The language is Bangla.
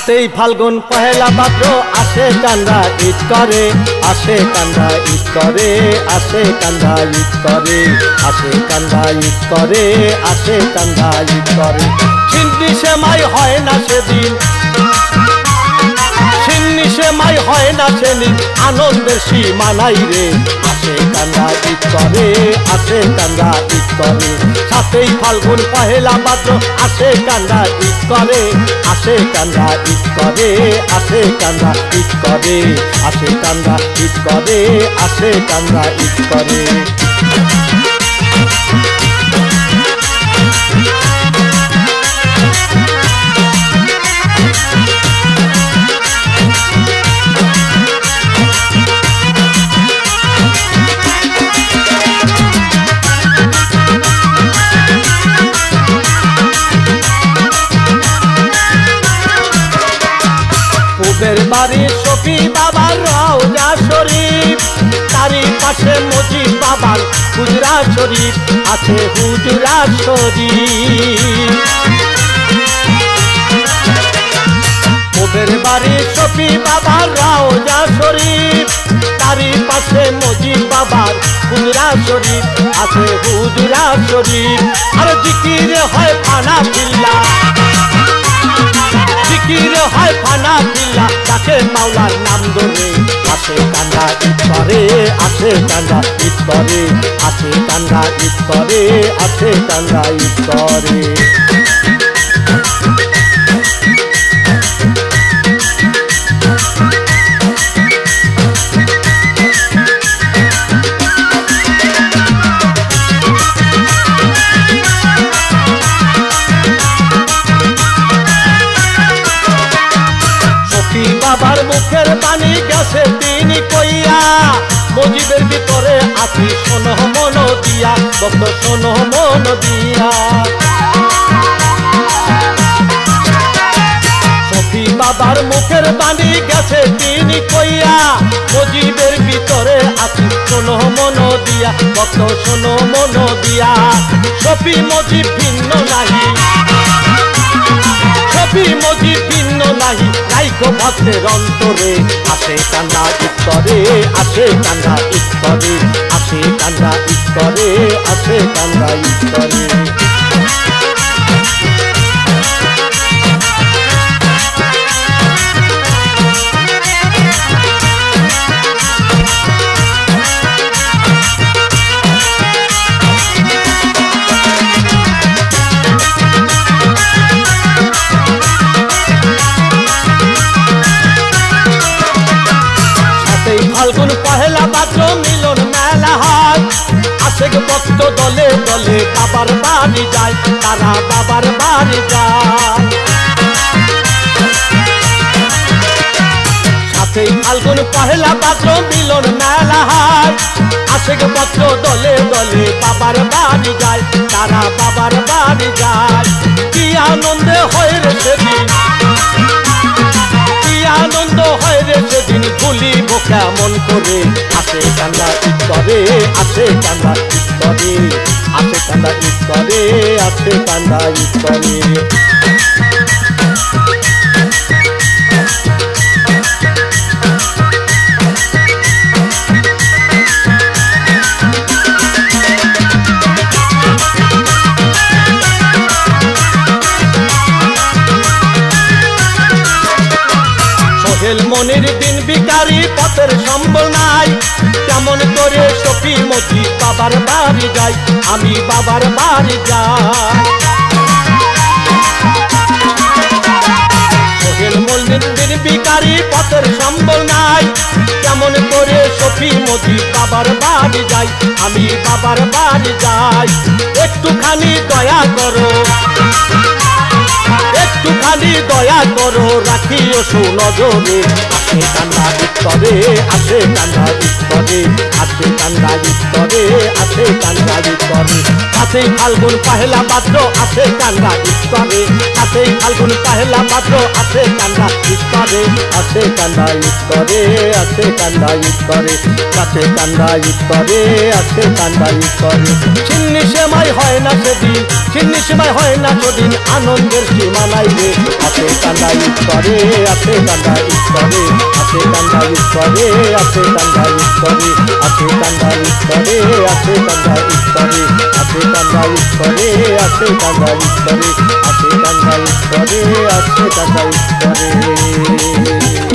সাথেই ফাল্গুন পহেলা ভাদ্র আসে কান্দা ঈদ করে, আসে কান্দা ঈদ করে, আসে কান্দা ঈদ করে, আসে কান্দা ঈদ করে, আসে কান্দা ঈদ করে। সিন্নি সেমাই হয় না সেদিন, সিন্নি সেমাই হয় না সেদিন, আনন্দের সীমা নাই রে। আসে কান্দা ঈদ করে, আসে কান্দা ঈদ করে। সাথেই ফাল্গুন পহেলা ভাদ্র আসে কান্দা ঈদ করে, আসে কান্দা ঈদ করে, আসে কান্দা ঈদ করে, আসে কান্দা ঈদ করে, আসে কান্দা ঈদ করে। পূবের বাড়ি শফি বাবার রওজা শরীফ, তারই পাশে মজিদ বাবার হুজরা শরীফ, আছে হুজরা শরীফ। পূবের বাড়ি শফি বাবার রওজা শরীফ, তারই পাশে মজিদ বাবার হুজরা শরীফ, আছে হুজরা শরীফ। আর জিকিরে হয় ফানা ফিল্লা, জিকিরে হয় ফানা ফিল্লা, তাকে মাওলার নাম ধরে। আসে কান্দা ঈদ করে, আসে কান্দা ঈদ করে, আসে কান্দা ঈদ করে, আসে কান্দা ঈদ করে। বাবার মুখের পানি গেছে তিনি কইয়া, মজিদের ভিতরে আছি শোনো মন দিয়া, ভক্ত শোনো মন দিয়া। শফি বাবার মুখের পানি গেছে তিনি কইয়া, মজিদের ভিতরে আছি শোনো মন দিয়া, ভক্ত শোনো মন দিয়া। শফি মজিদ ভিন্ন নাহি, শফি মজিদ ভিন্ন নাহি, নাইকো ভক্তের অন্তরে। আসে কান্দা ঈদ করে, আসে কান্দা ঈদ করে, আসে কান্দা ঈদ করে, আসে কান্দা ঈদ করে। ফাল্গুন পহেলা ভাদ্র মিলন মেলা হয়, আশেক ভক্ত দলে দলে বাবার বাড়ি যায়, তারা বাবার বাড়ি যায়। সাথেই ফাল্গুন পহেলা ভাদ্র মিলন মেলা হয়, আশেক ভক্ত দলে দলে বাবার বাড়ি যায়, তারা বাবার বাড়ি যায়। কি আনন্দে হয় রে সেদিন, কি আনন্দ হয় রে সেদিন, ভুলিব কেমন করে। আসে কান্দা ঈদ করে, আসে কান্দা ঈদ করে, আসে কান্দা ঈদ করে, আসে কান্দা ঈদ করে। মনের দিন বিকারি পথের সম্বল নাই, কেমন করে শফি মজিদ বাবার বাড়ি যাই, আমি বাবার বাড়ি যাই। সোহেল মনের দিন বিকারি পথের সম্বল নাই, কেমন করে শফি মজিদ বাবার বাড়ি যাই, আমি বাবার বাড়ি যাই। একটুখানি দয়া করো, একটুখানি দয়া করো, রাখিও সুনজরে। আসে কান্দা ঈদ করে, আসে কান্দা ঈদ করে, আসে কান্দা ঈদ করে, আসে কান্দা ঈদ করে। আসে ফাল্গুন পহেলা ভাদ্র আসে কান্দা ঈদ করে, সাথেই ফাল্গুন পহেলা ভাদ্র আসে কান্দা ঈদ করে, আসে কান্দা ঈদ করে, আসে কান্দা ঈদ করে, আসে কান্দা ঈদ করে, আসে কান্দা ঈদ করে। ছিন্নি সেমাই হয় না সেদিন, ছিন্নি সেমাই হয় না সেদিন, আনন্দের সীমা নাই রে। আসে কান্দা ঈদ করে, আসে কান্দা ঈদ করে, আসে কান্দা ঈদ করে, আসে কান্দা ঈদ করে, আসে কান্দা ঈদ করে, আসে কান্দা ঈদ করে, আসে কান্দা ঈদ করে, আসে কান্দা ঈদ করে, আসে কান্দা ঈদ করে, আসে কান্দা ঈদ করে।